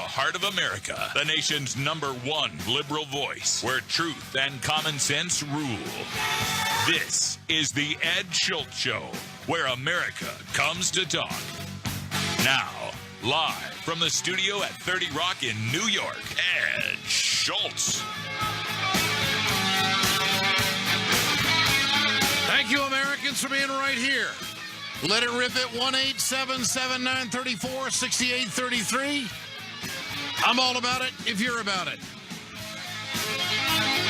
heart of America, the nation's #1 liberal voice, where truth and common sense rule. This is the Ed Schultz Show, where America comes to talk. Now, live from the studio at 30 Rock in New York, Ed Schultz. Thank you, Americans, for being right here. Let it rip at 1-877-934-6833. I'm all about it if you're about it.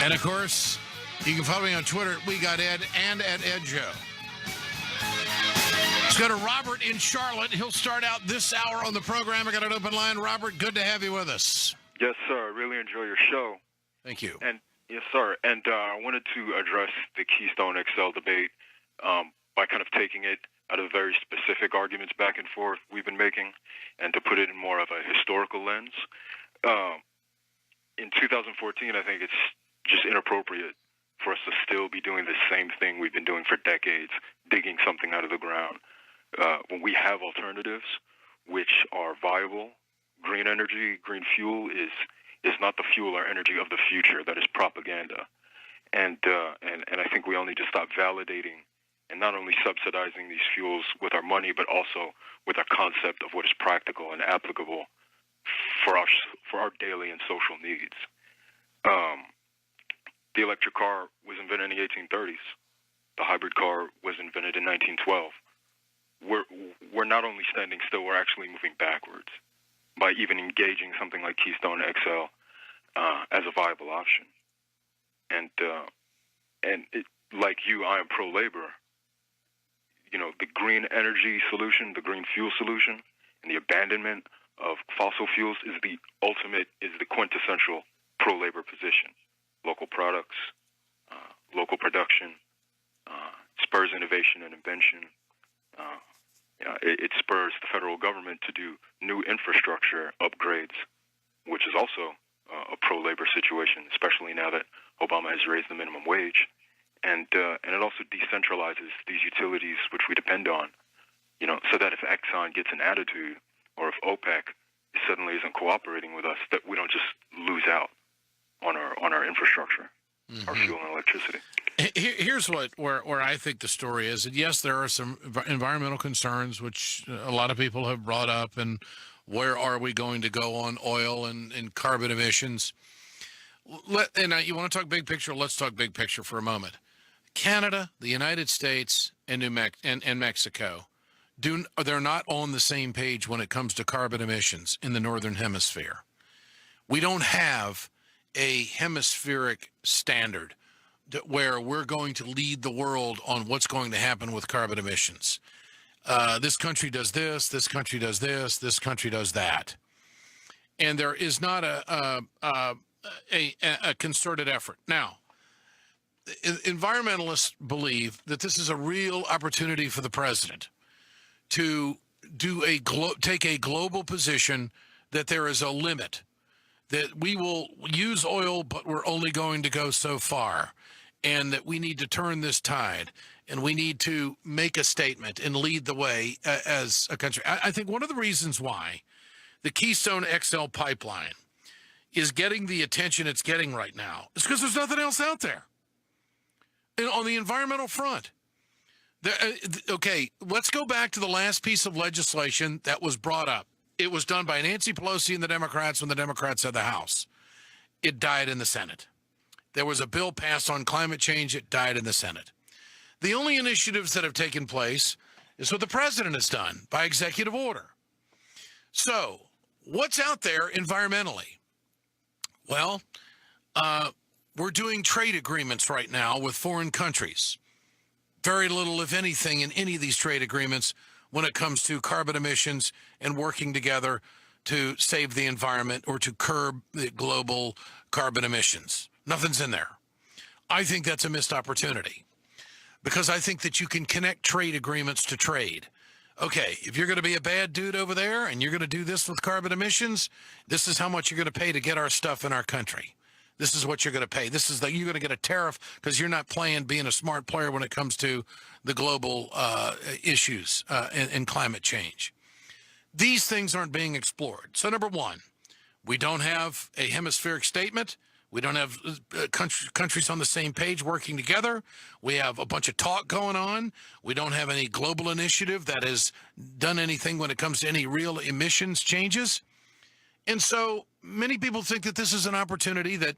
And, of course, you can follow me on Twitter at We Got Ed and at Ed Joe. Let's go to Robert in Charlotte. He'll start out this hour on the program. I got an open line. Robert, good to have you with us. Yes, sir. I really enjoy your show. Thank you. And yes, sir. And I wanted to address the Keystone XL debate by kind of taking it out of very specific arguments back and forth we've been making and to put it in more of a historical lens. In 2014, I think it's just inappropriate for us to still be doing the same thing we've been doing for decades, digging something out of the ground. When we have alternatives which are viable, green energy, green fuel is not the fuel or energy of the future. That is propaganda. And I think we all need to stop validating and not only subsidizing these fuels with our money, but also with our concept of what is practical and applicable for our daily and social needs. The electric car was invented in the 1830s. The hybrid car was invented in 1912. We're not only standing still, we're actually moving backwards by even engaging something like Keystone XL as a viable option. And like you, I am pro-labor. You know, the green energy solution, the green fuel solution, and the abandonment of fossil fuels is the quintessential pro-labor position. Local products, local production, spurs innovation and invention. It spurs the federal government to do new infrastructure upgrades, which is also a pro-labor situation, especially now that Obama has raised the minimum wage. And it also decentralizes these utilities which we depend on, so that if Exxon gets an attitude or if OPEC suddenly isn't cooperating with us, that we don't just lose out on our infrastructure, our fuel and electricity. Here's where I think the story is. And yes, there are some environmental concerns, which a lot of people have brought up, and where are we going to go on oil and carbon emissions? You want to talk big picture? Let's talk big picture for a moment. Canada, the United States, and Mexico, they're not on the same page when it comes to carbon emissions in the Northern Hemisphere. We don't have a hemispheric standard where we're going to lead the world on what's going to happen with carbon emissions. This country does this country does this country does that. And there is not a concerted effort. Now, environmentalists believe that this is a real opportunity for the president to take a global position that there is a limit, that we will use oil, but we're only going to go so far, and that we need to turn this tide, and we need to make a statement and lead the way as a country. I think one of the reasons why the Keystone XL pipeline is getting the attention it's getting right now is because there's nothing else out there. And on the environmental front, okay, let's go back to the last piece of legislation that was brought up. It was done by Nancy Pelosi and the Democrats when the Democrats had the House. It died in the Senate. There was a bill passed on climate change. It died in the Senate. The only initiatives that have taken place is what the president has done by executive order. So what's out there environmentally? Well, we're doing trade agreements right now with foreign countries. Very little, if anything, in any of these trade agreements when it comes to carbon emissions and working together to save the environment or to curb the global carbon emissions. Nothing's in there. I think that's a missed opportunity because I think that you can connect trade agreements to trade. Okay, if you're going to be a bad dude over there and you're going to do this with carbon emissions, this is how much you're going to pay to get our stuff in our country. This is what you're going to pay. You're going to get a tariff because you're not being a smart player when it comes to the global issues and climate change. These things aren't being explored. So number one, We don't have a hemispheric statement. We don't have countries on the same page working together. We have a bunch of talk going on. We don't have any global initiative that has done anything when it comes to any real emissions changes. And so many people think that this is an opportunity, that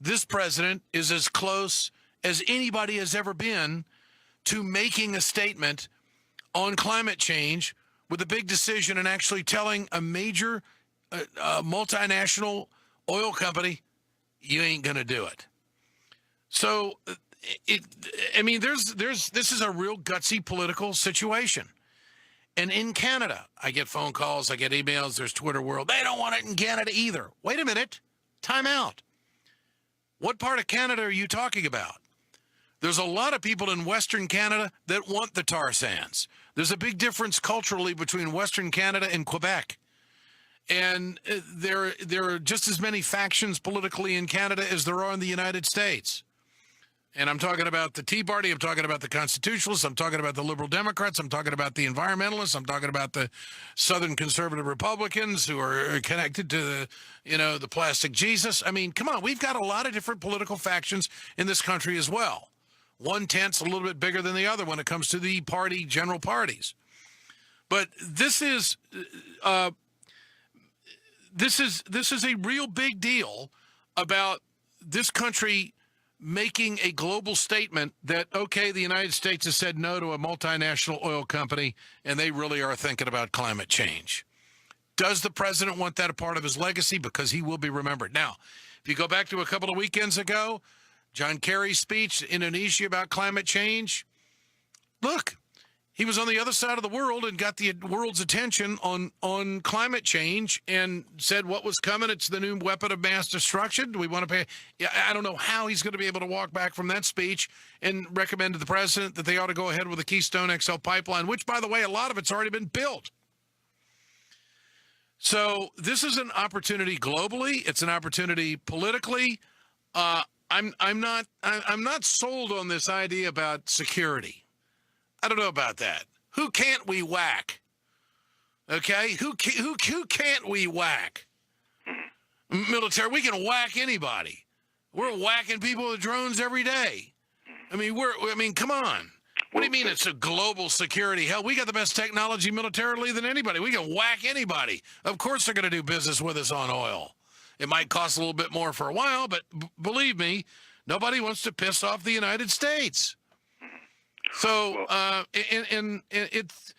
this president is as close as anybody has ever been to making a statement on climate change with a big decision and actually telling a major multinational oil company, you ain't going to do it. So, this is a real gutsy political situation. And in Canada, I get phone calls, I get emails, there's Twitter world. They don't want it in Canada either. Wait a minute. Time out. What part of Canada are you talking about? There's a lot of people in Western Canada that want the tar sands. There's a big difference culturally between Western Canada and Quebec. And there are just as many factions politically in Canada as there are in the United States. And I'm talking about the Tea Party. I'm talking about the Constitutionalists. I'm talking about the Liberal Democrats. I'm talking about the environmentalists. I'm talking about the Southern Conservative Republicans who are connected to the plastic Jesus. I mean, come on. We've got a lot of different political factions in this country as well. One tent's a little bit bigger than the other when it comes to the general parties. But this is a real big deal about this country making a global statement that, okay, the United States has said no to a multinational oil company, and they really are thinking about climate change. Does the president want that a part of his legacy? Because he will be remembered. Now, if you go back to a couple of weekends ago, John Kerry's speech in Indonesia about climate change, look, he was on the other side of the world and got the world's attention on climate change and said what was coming. It's the new weapon of mass destruction. Do we want to pay? Yeah, I don't know how he's going to be able to walk back from that speech and recommend to the president that they ought to go ahead with the Keystone XL pipeline, which, by the way, a lot of it's already been built. So this is an opportunity globally. It's an opportunity politically. I'm not sold on this idea about security. I don't know about that. Who can't we whack? Okay? Who can't we whack? Military, we can whack anybody. We're whacking people with drones every day. I mean, come on. What do you mean it's a global security? Hell, we got the best technology militarily than anybody. We can whack anybody. Of course they're going to do business with us on oil. It might cost a little bit more for a while, but believe me, nobody wants to piss off the United States. So, it's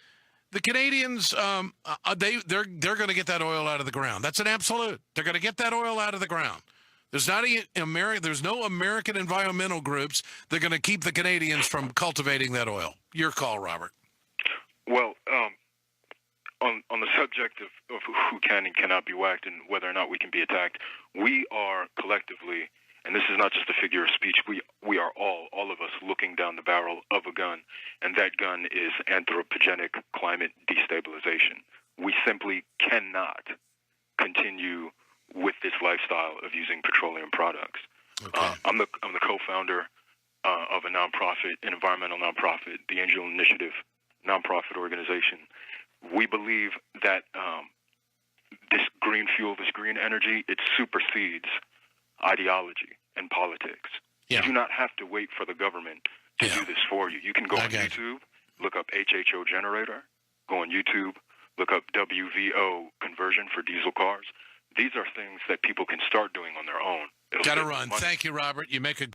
the Canadians. They're going to get that oil out of the ground. That's an absolute. They're going to get that oil out of the ground. There's no American environmental groups that are going to keep the Canadians from cultivating that oil. Your call, Robert. Well, on the subject of who can and cannot be whacked and whether or not we can be attacked, we are collectively. And this is not just a figure of speech. We are all of us looking down the barrel of a gun, and that gun is anthropogenic climate destabilization. We simply cannot continue with this lifestyle of using petroleum products. Okay. I'm the co-founder of a nonprofit, an environmental nonprofit, the Angel Initiative nonprofit organization. We believe that this green fuel, this green energy, it supersedes ideology and politics. Yeah. You do not have to wait for the government to do this for you. You can go on YouTube, look up HHO generator, go on YouTube, look up WVO conversion for diesel cars. These are things that people can start doing on their own. Got to run. Thank you, Robert. You make a